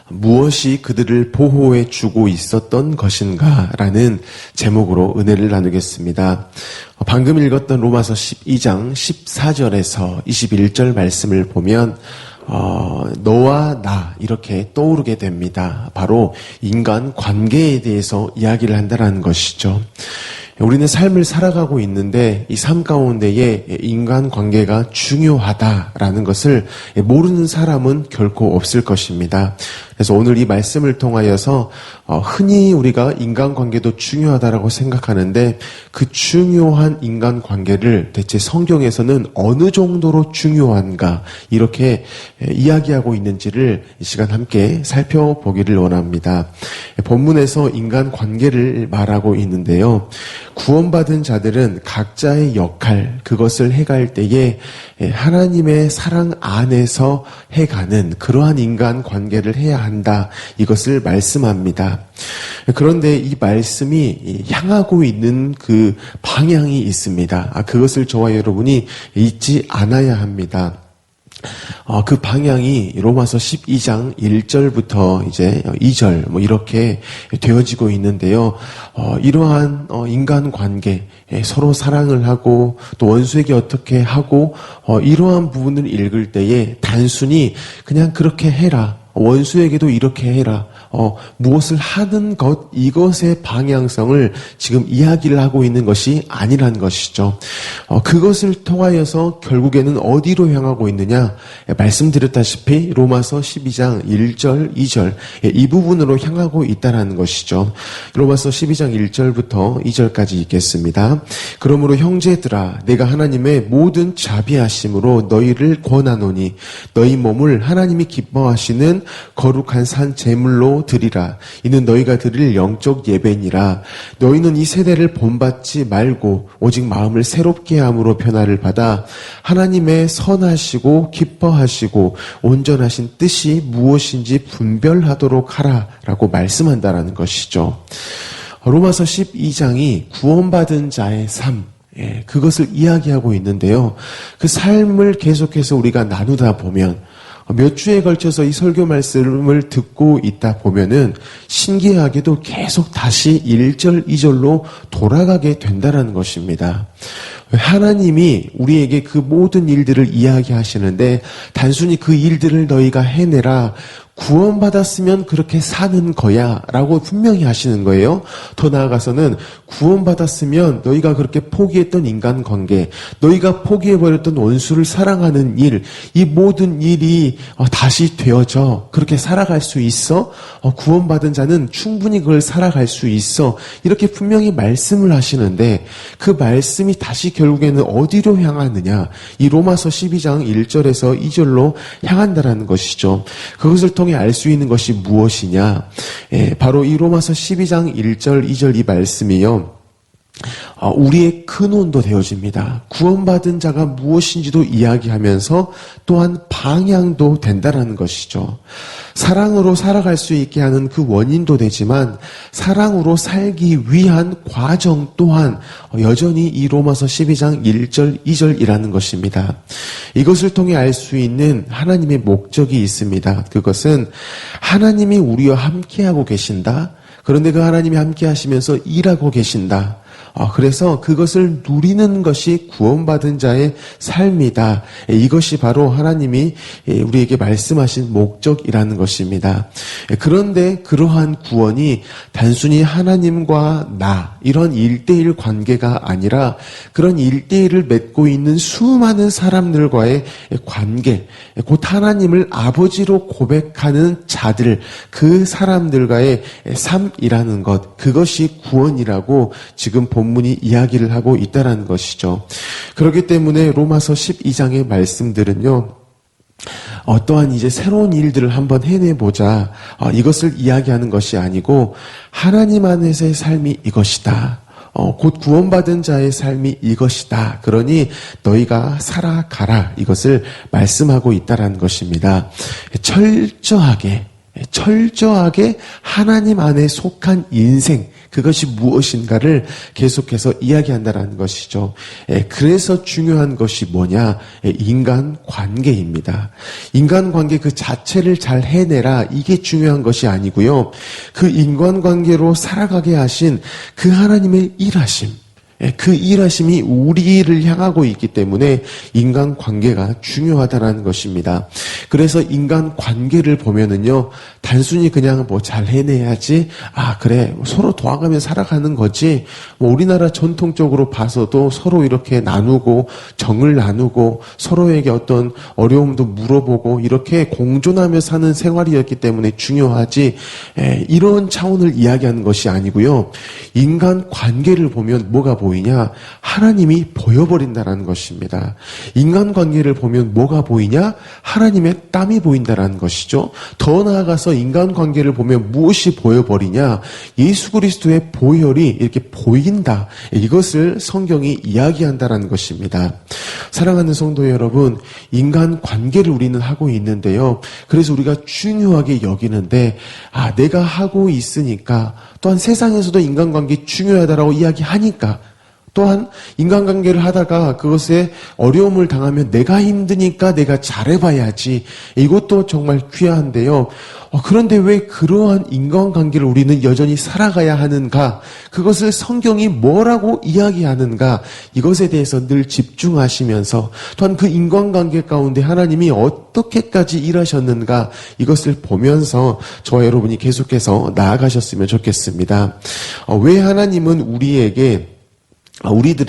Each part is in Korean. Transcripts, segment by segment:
무엇이 그들을 보호해 주고 있었던 것인가 라는 제목으로 은혜를 나누겠습니다. 방금 읽었던 로마서 12장 14절에서 21절 말씀을 보면 너와 나 이렇게 떠오르게 됩니다. 바로 인간 관계에 대해서 이야기를 한다는 것이죠. 우리는 삶을 살아가고 있는데 이 삶 가운데에 인간 관계가 중요하다라는 것을 모르는 사람은 결코 없을 것입니다. 그래서 오늘 이 말씀을 통하여서 흔히 우리가 인간관계도 중요하다라고 생각하는데 그 중요한 인간관계를 대체 성경에서는 어느 정도로 중요한가 이렇게 이야기하고 있는지를 이 시간 함께 살펴보기를 원합니다. 본문에서 인간관계를 말하고 있는데요. 구원받은 자들은 각자의 역할, 그것을 해갈 때에 하나님의 사랑 안에서 해가는 그러한 인간관계를 해야 한다. 이것을 말씀합니다. 그런데 이 말씀이 향하고 있는 그 방향이 있습니다. 그것을 저와 여러분이 잊지 않아야 합니다. 그 방향이 로마서 12장 1절부터 이제 2절 이렇게 되어지고 있는데요. 이러한 인간관계, 서로 사랑을 하고 또 원수에게 어떻게 하고 이러한 부분을 읽을 때에 단순히 그냥 그렇게 해라. 원수에게도 이렇게 해라. 무엇을 하는 것, 이것의 방향성을 지금 이야기를 하고 있는 것이 아니란 것이죠. 그것을 통하여서 결국에는 어디로 향하고 있느냐? 말씀드렸다시피 로마서 12장 1절, 2절 이 부분으로 향하고 있다는 것이죠. 로마서 12장 1절부터 2절까지 읽겠습니다. 그러므로 형제들아, 내가 하나님의 모든 자비하심으로 너희를 권하노니 너희 몸을 하나님이 기뻐하시는 거룩한 산 제물로 드리라. 이는 너희가 드릴 영적 예배니라. 너희는 이 세대를 본받지 말고 오직 마음을 새롭게 함으로 변화를 받아 하나님의 선하시고 기뻐하시고 온전하신 뜻이 무엇인지 분별하도록 하라라고 말씀한다라는 것이죠. 로마서 12장이 구원받은 자의 삶, 그것을 이야기하고 있는데요. 그 삶을 계속해서 우리가 나누다 보면 몇 주에 걸쳐서 이 설교 말씀을 듣고 있다 보면은 신기하게도 계속 다시 1절, 2절로 돌아가게 된다는 것입니다. 하나님이 우리에게 그 모든 일들을 이야기하시는데 단순히 그 일들을 너희가 해내라. 구원받았으면 그렇게 사는 거야 라고 분명히 하시는 거예요. 더 나아가서는 구원받았으면 너희가 그렇게 포기했던 인간관계, 너희가 포기해버렸던 원수를 사랑하는 일, 이 모든 일이 다시 되어져 그렇게 살아갈 수 있어. 구원받은 자는 충분히 그걸 살아갈 수 있어. 이렇게 분명히 말씀을 하시는데 그 말씀이 다시 결국에는 어디로 향하느냐, 이 로마서 12장 1절에서 2절로 향한다라는 것이죠. 그것을 통해 알 수 있는 것이 무엇이냐? 바로 이 로마서 12장 1절, 2절 이 말씀이요. 우리의 근원도 되어집니다. 구원받은 자가 무엇인지도 이야기하면서 또한 방향도 된다라는 것이죠. 사랑으로 살아갈 수 있게 하는 그 원인도 되지만 사랑으로 살기 위한 과정 또한 여전히 이 로마서 12장 1절, 2절이라는 것입니다. 이것을 통해 알 수 있는 하나님의 목적이 있습니다. 그것은 하나님이 우리와 함께하고 계신다. 그런데 그 하나님이 함께 하시면서 일하고 계신다. 그래서 그것을 누리는 것이 구원받은 자의 삶이다. 이것이 바로 하나님이 우리에게 말씀하신 목적이라는 것입니다. 그런데 그러한 구원이 단순히 하나님과 나 이런 1대1 관계가 아니라 그런 1대1을 맺고 있는 수많은 사람들과의 관계, 곧 하나님을 아버지로 고백하는 자들, 그 사람들과의 삶이라는 것, 그것이 구원이라고 지금 본문이 이야기를 하고 있다는 것이죠. 그렇기 때문에 로마서 12장의 말씀들은요, 어떠한 이제 새로운 일들을 한번 해내보자, 이것을 이야기하는 것이 아니고 하나님 안에서의 삶이 이것이다. 곧 구원받은 자의 삶이 이것이다. 그러니 너희가 살아가라. 이것을 말씀하고 있다는 것입니다. 철저하게 하나님 안에 속한 인생, 그것이 무엇인가를 계속해서 이야기한다는 것이죠. 그래서 중요한 것이 뭐냐? 인간 관계입니다. 인간 관계 그 자체를 잘 해내라, 이게 중요한 것이 아니고요. 그 인간 관계로 살아가게 하신 그 하나님의 일하심, 그 일하심이 우리를 향하고 있기 때문에 인간 관계가 중요하다는 것입니다. 그래서 인간 관계를 보면은요, 단순히 그냥 뭐 잘 해내야지, 그래, 서로 도와가며 살아가는 거지, 우리나라 전통적으로 봐서도 서로 이렇게 나누고, 정을 나누고, 서로에게 어떤 어려움도 물어보고, 이렇게 공존하며 사는 생활이었기 때문에 중요하지, 이런 차원을 이야기하는 것이 아니고요. 인간 관계를 보면 뭐가 보이냐? 하나님이 보여버린다는 것입니다. 인간관계를 보면 뭐가 보이냐? 하나님의 땀이 보인다는 것이죠. 더 나아가서 인간관계를 보면 무엇이 보여버리냐? 예수 그리스도의 보혈이 이렇게 보인다. 이것을 성경이 이야기한다는 것입니다. 사랑하는 성도 여러분, 인간관계를 우리는 하고 있는데요. 그래서 우리가 중요하게 여기는데, 내가 하고 있으니까, 또한 세상에서도 인간관계 중요하다라고 이야기하니까, 또한 인간관계를 하다가 그것에 어려움을 당하면 내가 힘드니까 내가 잘해봐야지. 이것도 정말 귀한데요. 그런데 왜 그러한 인간관계를 우리는 여전히 살아가야 하는가? 그것을 성경이 뭐라고 이야기하는가? 이것에 대해서 늘 집중하시면서 또한 그 인간관계 가운데 하나님이 어떻게까지 일하셨는가? 이것을 보면서 저와 여러분이 계속해서 나아가셨으면 좋겠습니다. 왜 하나님은 우리들의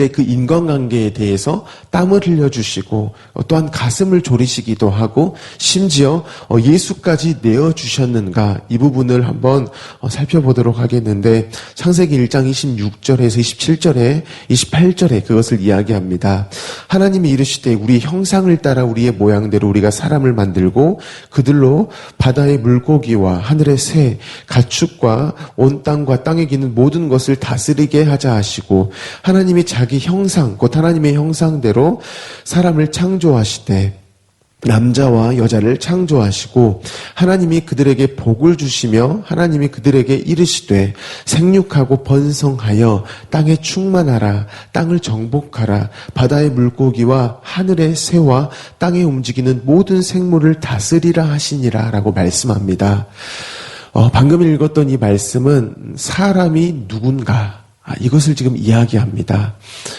그 인간관계에 대해서 땀을 흘려주시고 또한 가슴을 졸이시기도 하고 심지어 예수까지 내어주셨는가, 이 부분을 한번 살펴보도록 하겠는데, 창세기 1장 26절에서 27절에 28절에 그것을 이야기합니다. 하나님이 이르시되 우리 형상을 따라 우리의 모양대로 우리가 사람을 만들고 그들로 바다의 물고기와 하늘의 새, 가축과 온 땅과 땅에 기는 모든 것을 다스리게 하자 하시고, 하나님이 자기 형상, 곧 하나님의 형상대로 사람을 창조하시되 남자와 여자를 창조하시고, 하나님이 그들에게 복을 주시며 하나님이 그들에게 이르시되 생육하고 번성하여 땅에 충만하라, 땅을 정복하라, 바다의 물고기와 하늘의 새와 땅에 움직이는 모든 생물을 다스리라 하시니라 라고 말씀합니다. 방금 읽었던 이 말씀은 사람이 누군가, 이것을 지금 이야기합니다.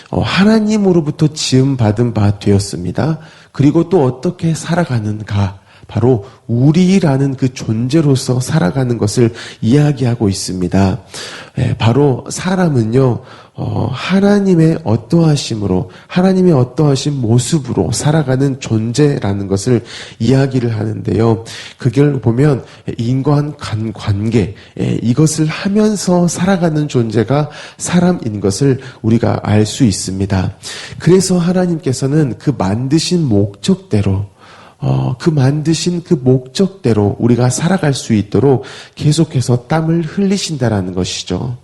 하나님으로부터 지음받은 바 되었습니다. 그리고 또 어떻게 살아가는가, 바로 우리라는 그 존재로서 살아가는 것을 이야기하고 있습니다. 바로 사람은요, 하나님의 어떠하심으로, 하나님의 어떠하신 모습으로 살아가는 존재라는 것을 이야기를 하는데요. 그걸 보면 인간관계, 이것을 하면서 살아가는 존재가 사람인 것을 우리가 알 수 있습니다. 그래서 하나님께서는 그 만드신 목적대로, 그 만드신 그 목적대로 우리가 살아갈 수 있도록 계속해서 땀을 흘리신다라는 것이죠.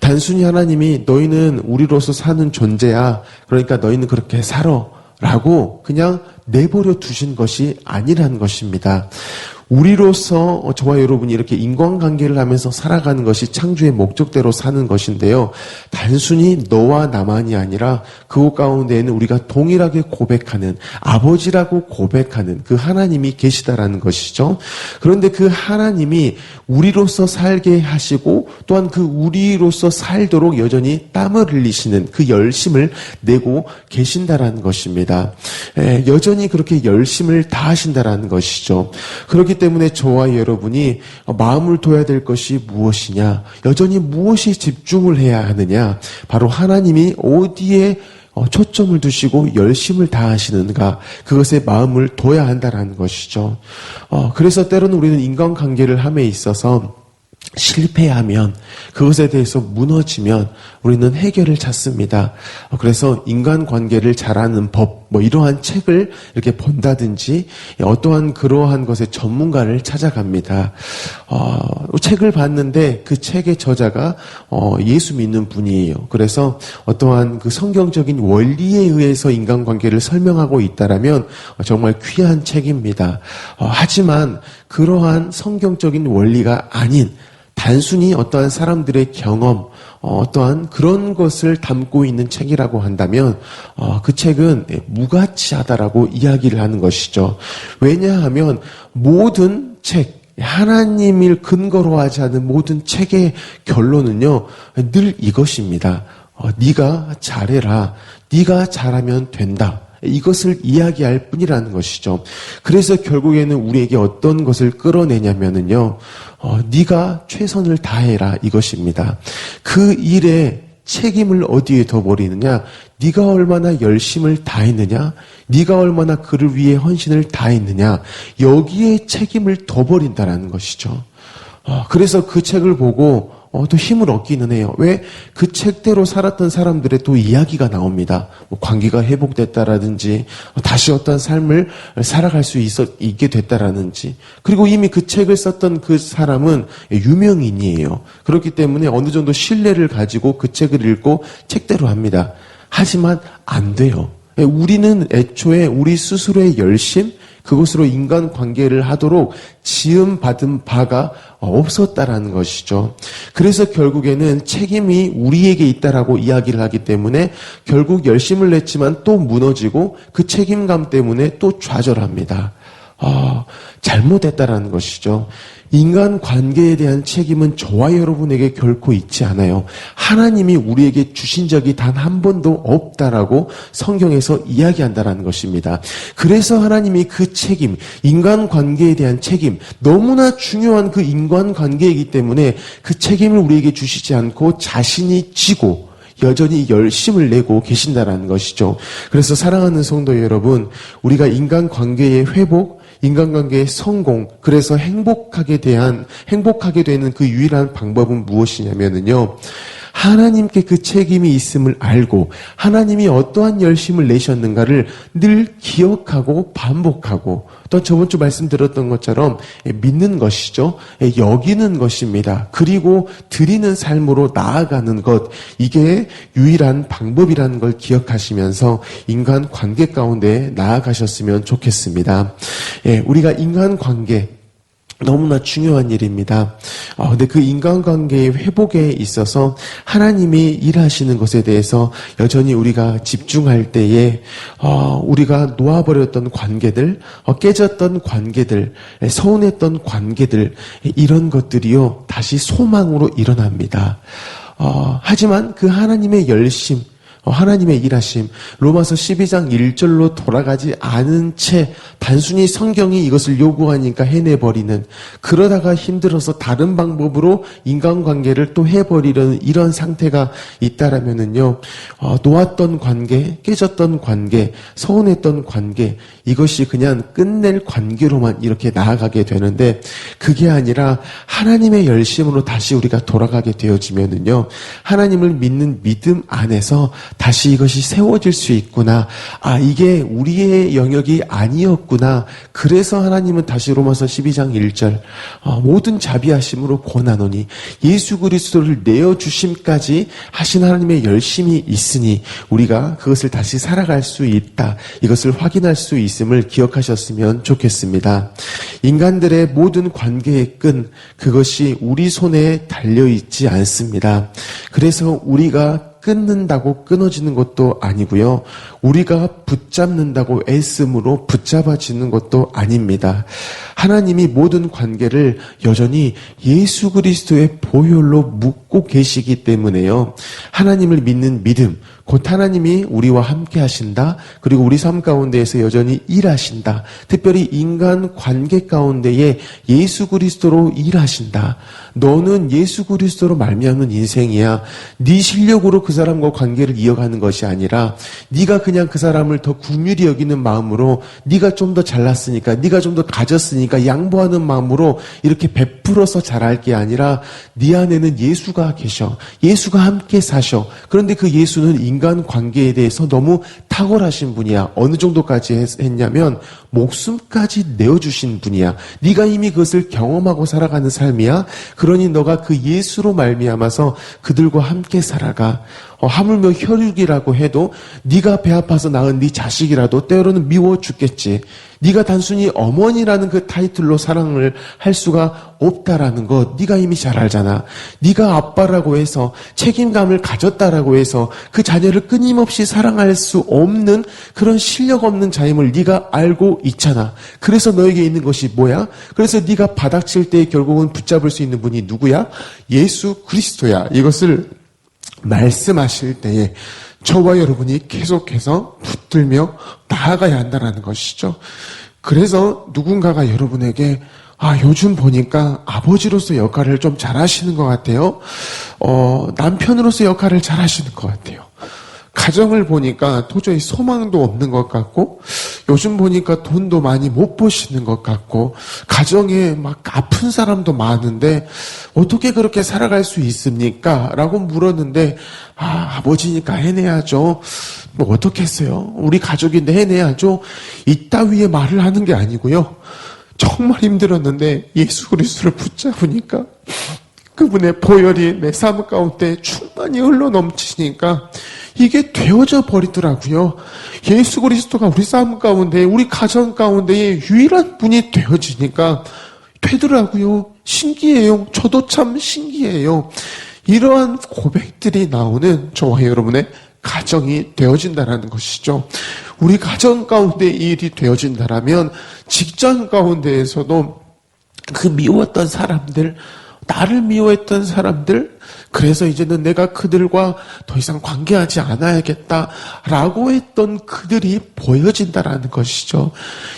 단순히 하나님이 너희는 우리로서 사는 존재야, 그러니까 너희는 그렇게 살아 라고 그냥 내버려 두신 것이 아니라는 것입니다. 우리로서 저와 여러분이 이렇게 인간관계를 하면서 살아가는 것이 창조의 목적대로 사는 것인데요. 단순히 너와 나만이 아니라 그곳 가운데에는 우리가 동일하게 고백하는, 아버지라고 고백하는 그 하나님이 계시다라는 것이죠. 그런데 그 하나님이 우리로서 살게 하시고 또한 그 우리로서 살도록 여전히 땀을 흘리시는 그 열심을 내고 계신다라는 것입니다. 여전히 그렇게 열심을 다하신다라는 것이죠. 그렇기 때문에 저와 여러분이 마음을 둬야 될 것이 무엇이냐, 여전히 무엇이 집중을 해야 하느냐, 바로 하나님이 어디에 초점을 두시고 열심을 다하시는가, 그것에 마음을 둬야 한다는 것이죠. 그래서 때로는 우리는 인간관계를 함에 있어서 실패하면, 그것에 대해서 무너지면 우리는 해결을 찾습니다. 그래서 인간관계를 잘하는 법, 이러한 책을 이렇게 본다든지 어떠한 그러한 것의 전문가를 찾아갑니다. 책을 봤는데 그 책의 저자가 예수 믿는 분이에요. 그래서 어떠한 그 성경적인 원리에 의해서 인간관계를 설명하고 있다라면 정말 귀한 책입니다. 하지만 그러한 성경적인 원리가 아닌 단순히 어떠한 사람들의 경험, 어떠한 그런 것을 담고 있는 책이라고 한다면 그 책은 무가치하다라고 이야기를 하는 것이죠. 왜냐하면 모든 책, 하나님을 근거로 하지 않은 모든 책의 결론은요, 늘 이것입니다. 네가 잘해라. 네가 잘하면 된다. 이것을 이야기할 뿐이라는 것이죠. 그래서 결국에는 우리에게 어떤 것을 끌어내냐면은요, 네가 최선을 다해라 이것입니다. 그 일에 책임을 어디에 둬버리느냐? 네가 얼마나 열심을 다했느냐? 네가 얼마나 그를 위해 헌신을 다했느냐? 여기에 책임을 둬버린다라는 것이죠. 그래서 그 책을 보고 또 힘을 얻기는 해요. 왜? 그 책대로 살았던 사람들의 또 이야기가 나옵니다. 관계가 회복됐다라든지, 다시 어떤 삶을 살아갈 수 있게 됐다라든지, 그리고 이미 그 책을 썼던 그 사람은 유명인이에요. 그렇기 때문에 어느 정도 신뢰를 가지고 그 책을 읽고 책대로 합니다. 하지만 안 돼요. 우리는 애초에 우리 스스로의 열심, 그것으로 인간관계를 하도록 지음받은 바가 없었다라는 것이죠. 그래서 결국에는 책임이 우리에게 있다라고 이야기를 하기 때문에 결국 열심을 냈지만 또 무너지고 그 책임감 때문에 또 좌절합니다. 잘못했다라는 것이죠. 인간관계에 대한 책임은 저와 여러분에게 결코 있지 않아요. 하나님이 우리에게 주신 적이 단 한 번도 없다라고 성경에서 이야기한다라는 것입니다. 그래서 하나님이 그 책임, 인간관계에 대한 책임, 너무나 중요한 그 인간관계이기 때문에 그 책임을 우리에게 주시지 않고 자신이 지고 여전히 열심을 내고 계신다라는 것이죠. 그래서 사랑하는 성도 여러분, 우리가 인간관계의 회복, 인간관계의 성공, 그래서 행복하게 되는 그 유일한 방법은 무엇이냐면요, 하나님께 그 책임이 있음을 알고 하나님이 어떠한 열심을 내셨는가를 늘 기억하고 반복하고, 또 저번 주 말씀드렸던 것처럼 믿는 것이죠. 여기는 것입니다. 그리고 드리는 삶으로 나아가는 것, 이게 유일한 방법이라는 걸 기억하시면서 인간관계 가운데 나아가셨으면 좋겠습니다. 우리가 인간관계 너무나 중요한 일입니다. 근데 그 인간관계의 회복에 있어서 하나님이 일하시는 것에 대해서 여전히 우리가 집중할 때에 우리가 놓아버렸던 관계들, 깨졌던 관계들, 서운했던 관계들, 이런 것들이요 다시 소망으로 일어납니다. 하지만 그 하나님의 열심, 하나님의 일하심, 로마서 12장 1절로 돌아가지 않은 채 단순히 성경이 이것을 요구하니까 해내버리는, 그러다가 힘들어서 다른 방법으로 인간관계를 또 해버리려는 이런 상태가 있다라면은요, 놓았던 관계, 깨졌던 관계, 서운했던 관계, 이것이 그냥 끝낼 관계로만 이렇게 나아가게 되는데, 그게 아니라 하나님의 열심으로 다시 우리가 돌아가게 되어지면은요, 하나님을 믿는 믿음 안에서 다시 이것이 세워질 수 있구나. 이게 우리의 영역이 아니었구나. 그래서 하나님은 다시 로마서 12장 1절 모든 자비하심으로 권하노니 예수 그리스도를 내어주심까지 하신 하나님의 열심이 있으니 우리가 그것을 다시 살아갈 수 있다. 이것을 확인할 수 있음을 기억하셨으면 좋겠습니다. 인간들의 모든 관계의 끈, 그것이 우리 손에 달려있지 않습니다. 그래서 우리가 끊는다고 끊어지는 것도 아니고요. 우리가 붙잡는다고 애씀으로 붙잡아지는 것도 아닙니다. 하나님이 모든 관계를 여전히 예수 그리스도의 보혈로 묶고 계시기 때문에요. 하나님을 믿는 믿음, 곧 하나님이 우리와 함께 하신다. 그리고 우리 삶 가운데에서 여전히 일하신다. 특별히 인간 관계 가운데에 예수 그리스도로 일하신다. 너는 예수 그리스도로 말미암는 인생이야. 네 실력으로 그 사람과 관계를 이어가는 것이 아니라 네가 그냥 그 사람을 더 긍휼히 여기는 마음으로, 네가 좀 더 잘났으니까, 네가 좀 더 가졌으니까 양보하는 마음으로 이렇게 베풀어서 잘할 게 아니라 네 안에는 예수가 계셔. 예수가 함께 사셔. 그런데 그 예수는 인간 관계에 대해서 너무 탁월하신 분이야. 어느 정도까지 했냐면 목숨까지 내어주신 분이야. 네가 이미 그것을 경험하고 살아가는 삶이야. 그러니 너가 그 예수로 말미암아서 그들과 함께 살아가. 하물며 혈육이라고 해도 네가 배 아파서 낳은 네 자식이라도 때로는 미워 죽겠지. 네가 단순히 어머니라는 그 타이틀로 사랑을 할 수가 없다라는 것 네가 이미 잘 알잖아. 네가 아빠라고 해서 책임감을 가졌다라고 해서 그 자녀를 끊임없이 사랑할 수 없는 그런 실력 없는 자임을 네가 알고 있잖아. 그래서 너에게 있는 것이 뭐야? 그래서 네가 바닥칠 때 결국은 붙잡을 수 있는 분이 누구야? 예수 그리스도야. 이것을 말씀하실 때에 저와 여러분이 계속해서 붙들며 나아가야 한다는 것이죠. 그래서 누군가가 여러분에게 요즘 보니까 아버지로서 역할을 좀 잘하시는 것 같아요. 남편으로서 역할을 잘하시는 것 같아요. 가정을 보니까 도저히 소망도 없는 것 같고, 요즘 보니까 돈도 많이 못 버시는 것 같고, 가정에 막 아픈 사람도 많은데, 어떻게 그렇게 살아갈 수 있습니까? 라고 물었는데, 아버지니까 해내야죠. 뭐 어떻게 했어요? 우리 가족인데 해내야죠. 이따위의 말을 하는 게 아니고요. 정말 힘들었는데 예수 그리스도를 붙잡으니까 그분의 보혈이 내 삶 가운데 충만히 흘러 넘치니까 이게 되어져 버리더라고요. 예수 그리스도가 우리 삶 가운데, 우리 가정 가운데의 유일한 분이 되어지니까 되더라고요. 신기해요. 저도 참 신기해요. 이러한 고백들이 나오는 저와 여러분의 가정이 되어진다는 것이죠. 우리 가정 가운데 이 일이 되어진다면 직장 가운데에서도 그 미웠던 사람들, 나를 미워했던 사람들, 그래서 이제는 내가 그들과 더 이상 관계하지 않아야겠다라고 했던 그들이 보여진다라는 것이죠.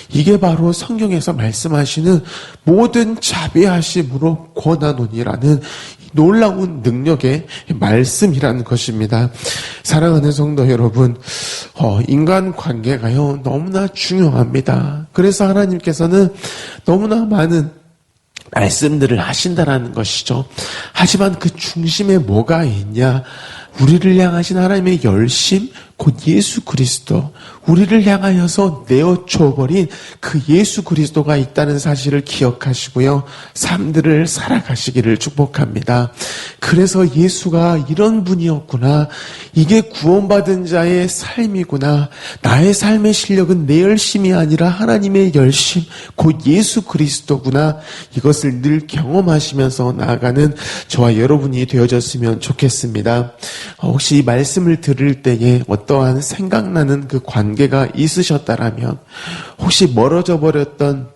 이게 바로 성경에서 말씀하시는 모든 자비하심으로 권하노니라는 놀라운 능력의 말씀이라는 것입니다. 사랑하는 성도 여러분, 인간 관계가요 너무나 중요합니다. 그래서 하나님께서는 너무나 많은 말씀들을 하신다라는 것이죠. 하지만 그 중심에 뭐가 있냐? 우리를 향하신 하나님의 열심, 곧 예수 그리스도, 우리를 향하여서 내어줘버린 그 예수 그리스도가 있다는 사실을 기억하시고요. 삶들을 살아가시기를 축복합니다. 그래서 예수가 이런 분이었구나. 이게 구원받은 자의 삶이구나. 나의 삶의 실력은 내 열심이 아니라 하나님의 열심, 곧 예수 그리스도구나. 이것을 늘 경험하시면서 나아가는 저와 여러분이 되어졌으면 좋겠습니다. 혹시 이 말씀을 들을 때에 어떠한 생각나는 그 관계가 있으셨다라면, 혹시 멀어져 버렸던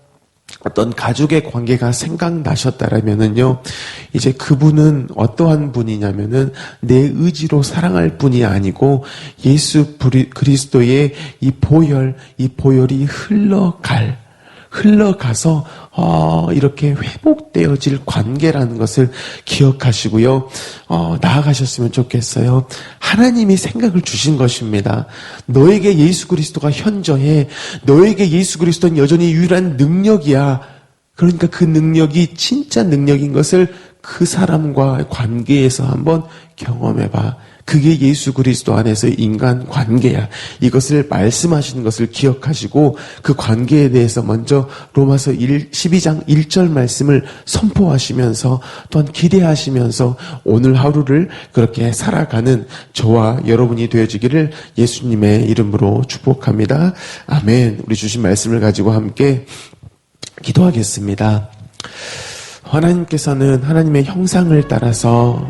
어떤 가족의 관계가 생각나셨다라면은요, 이제 그분은 어떠한 분이냐면은 내 의지로 사랑할 분이 아니고 예수 그리스도의 이 보혈이 흘러가서 이렇게 회복되어질 관계라는 것을 기억하시고요. 나아가셨으면 좋겠어요. 하나님이 생각을 주신 것입니다. 너에게 예수 그리스도가 현저해. 너에게 예수 그리스도는 여전히 유일한 능력이야. 그러니까 그 능력이 진짜 능력인 것을 그 사람과 관계에서 한번 경험해봐. 그게 예수 그리스도 안에서의 인간 관계야. 이것을 말씀하시는 것을 기억하시고 그 관계에 대해서 먼저 로마서 12장 1절 말씀을 선포하시면서 또한 기대하시면서 오늘 하루를 그렇게 살아가는 저와 여러분이 되어지기를 예수님의 이름으로 축복합니다. 아멘. 우리 주신 말씀을 가지고 함께 기도하겠습니다. 하나님께서는 하나님의 형상을 따라서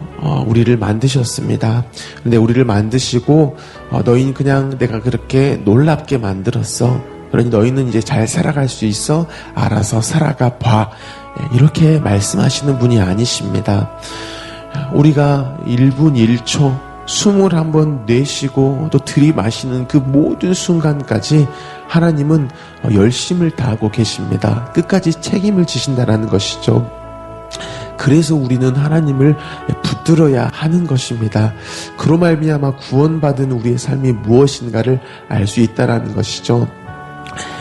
우리를 만드셨습니다. 근데 우리를 만드시고 너희는 그냥 내가 그렇게 놀랍게 만들었어. 그러니 너희는 이제 잘 살아갈 수 있어. 알아서 살아가 봐. 이렇게 말씀하시는 분이 아니십니다. 우리가 1분 1초 숨을 한번 내쉬고 또 들이마시는 그 모든 순간까지 하나님은 열심을 다하고 계십니다. 끝까지 책임을 지신다라는 것이죠. 그래서 우리는 하나님을 붙들어야 하는 것입니다. 그로 말미암아 구원받은 우리의 삶이 무엇인가를 알 수 있다라는 것이죠.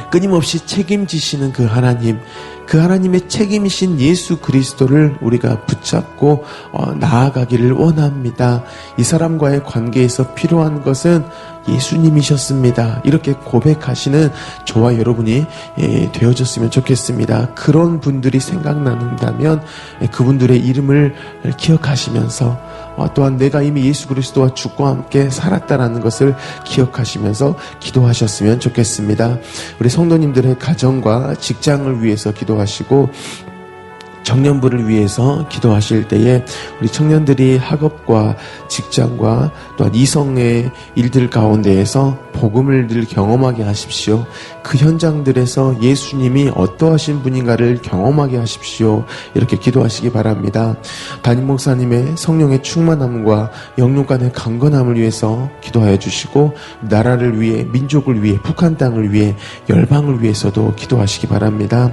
끊임없이 책임지시는 그 하나님, 그 하나님의 책임이신 예수 그리스도를 우리가 붙잡고 나아가기를 원합니다. 이 사람과의 관계에서 필요한 것은 예수님이셨습니다. 이렇게 고백하시는 저와 여러분이 되어졌으면 좋겠습니다. 그런 분들이 생각난다면 그분들의 이름을 기억하시면서 또한 내가 이미 예수 그리스도와 죽고 함께 살았다라는 것을 기억하시면서 기도하셨으면 좋겠습니다. 우리 성도님들의 가정과 직장을 위해서 기도하시고 청년부를 위해서 기도하실 때에 우리 청년들이 학업과 직장과 또한 이성의 일들 가운데에서 복음을 늘 경험하게 하십시오. 그 현장들에서 예수님이 어떠하신 분인가를 경험하게 하십시오. 이렇게 기도하시기 바랍니다. 담임 목사님의 성령의 충만함과 영육 간의 강건함을 위해서 기도하여 주시고 나라를 위해, 민족을 위해, 북한 땅을 위해, 열방을 위해서도 기도하시기 바랍니다.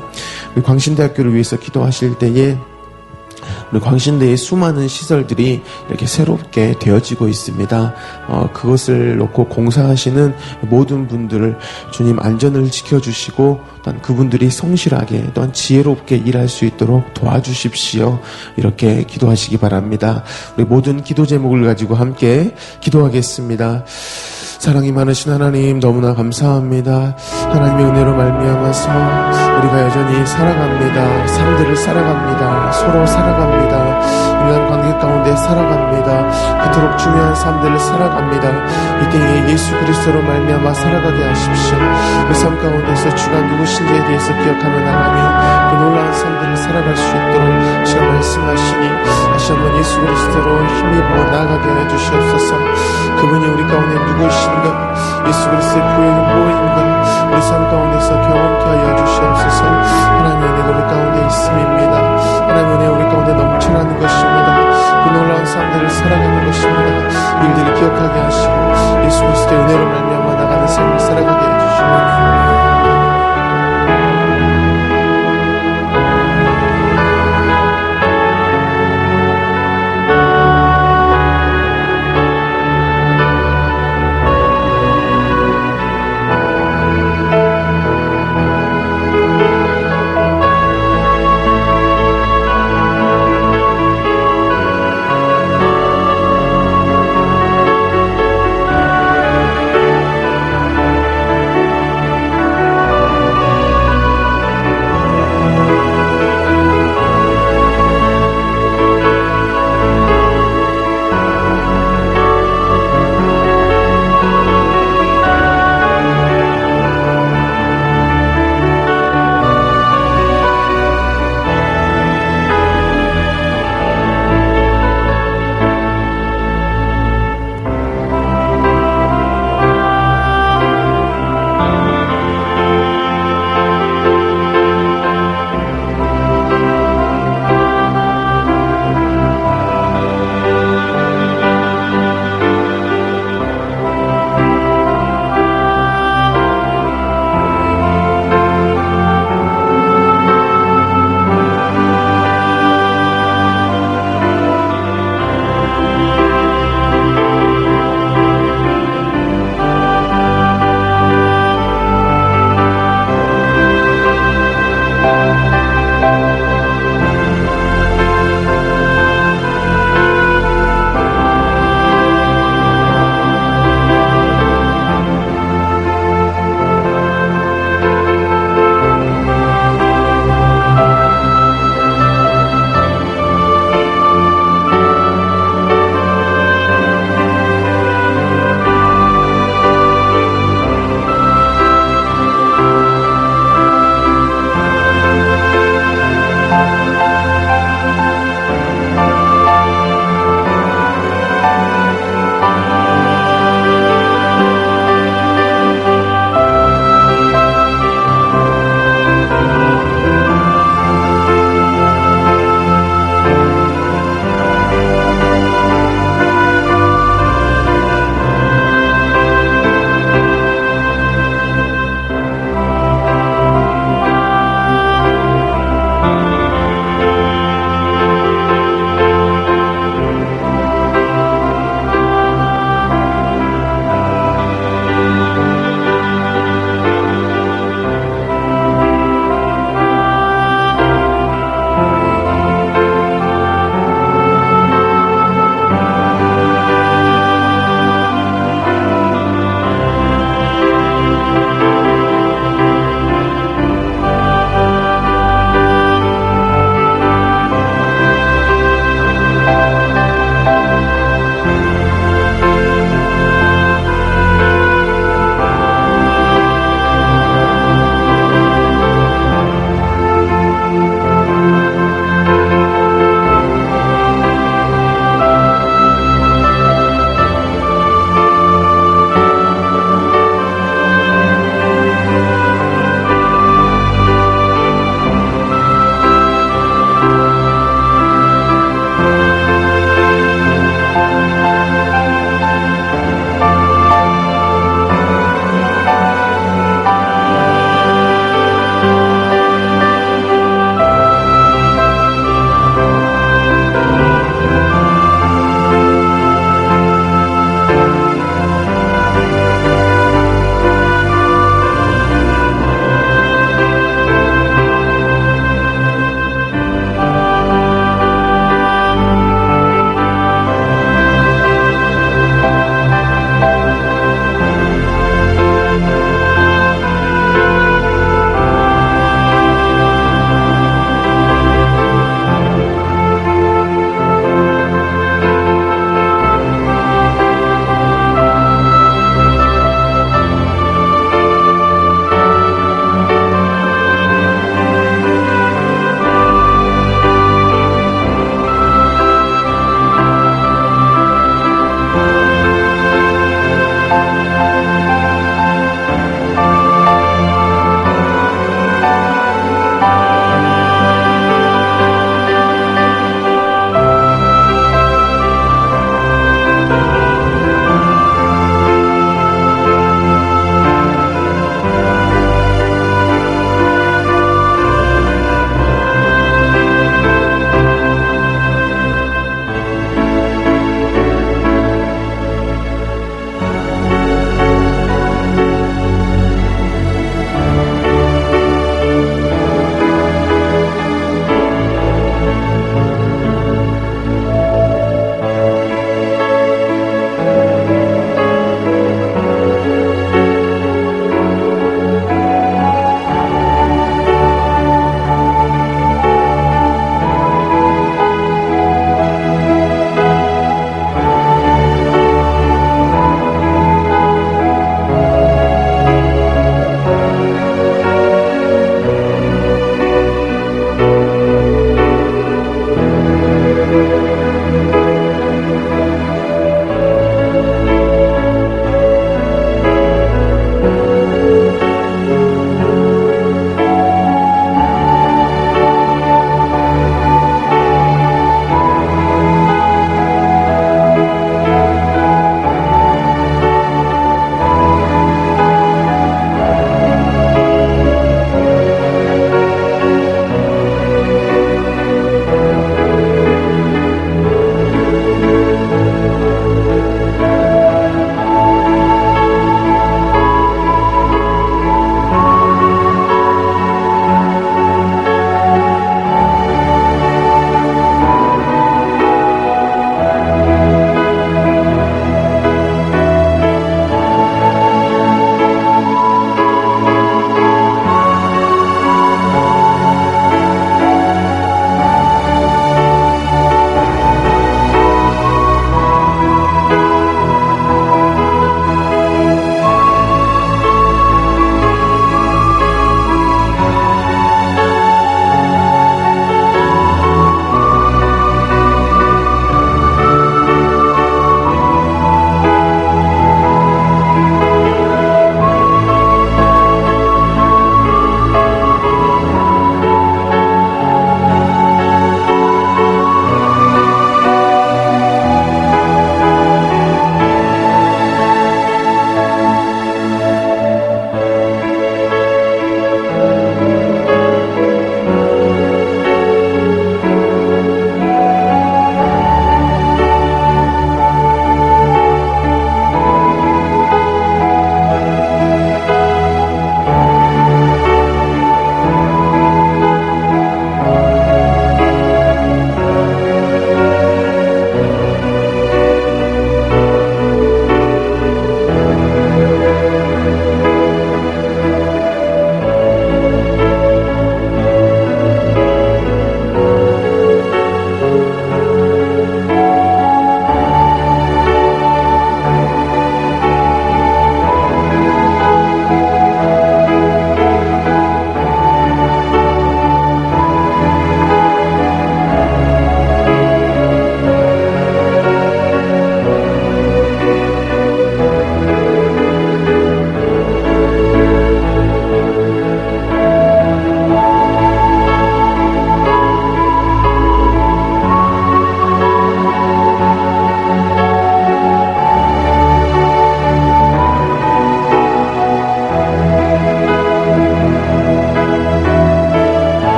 우리 광신대학교를 위해서 기도하실 때에 우리 광신대의 수많은 시설들이 이렇게 새롭게 되어지고 있습니다. 그것을 놓고 공사하시는 모든 분들을 주님 안전을 지켜주시고 또한 그분들이 성실하게 또한 지혜롭게 일할 수 있도록 도와주십시오. 이렇게 기도하시기 바랍니다. 우리 모든 기도 제목을 가지고 함께 기도하겠습니다. 사랑이 많으신 하나님 너무나 감사합니다. 하나님의 은혜로 말미암아서 우리가 여전히 살아갑니다. 삶들을 살아갑니다. 서로 살아갑니다. 인간 관계 가운데 살아갑니다. 그토록 중요한 삶들을 살아갑니다. 이때에 예수 그리스도로 말미암아 살아가게 하십시오. 그 삶 가운데서 주가 누구신지에 대해서 기억하며 나가며 그 놀라운 삶들을 살아갈 수 있도록 주가 말씀하시니 다시 한번 예수 그리스도로 힘입어 나아가게 해주시옵소서. 그분이 우리 가운데 누구이신가, 예수 그리스도의 보혈이 무엇인가 우리 삶 가운데서 경험케 하여 주시옵소서. 하나님의 은혜가 우리 가운데 있음입니다. 하나님의 은혜가 우리 가운데 넘쳐나는 것입니다. 그 놀라운 삶들을 살아가는 것입니다. 일들을 기억하게 하시고 예수 그리스도의 은혜로 말미암아 나가는 삶을 살아가게 해주시옵소서.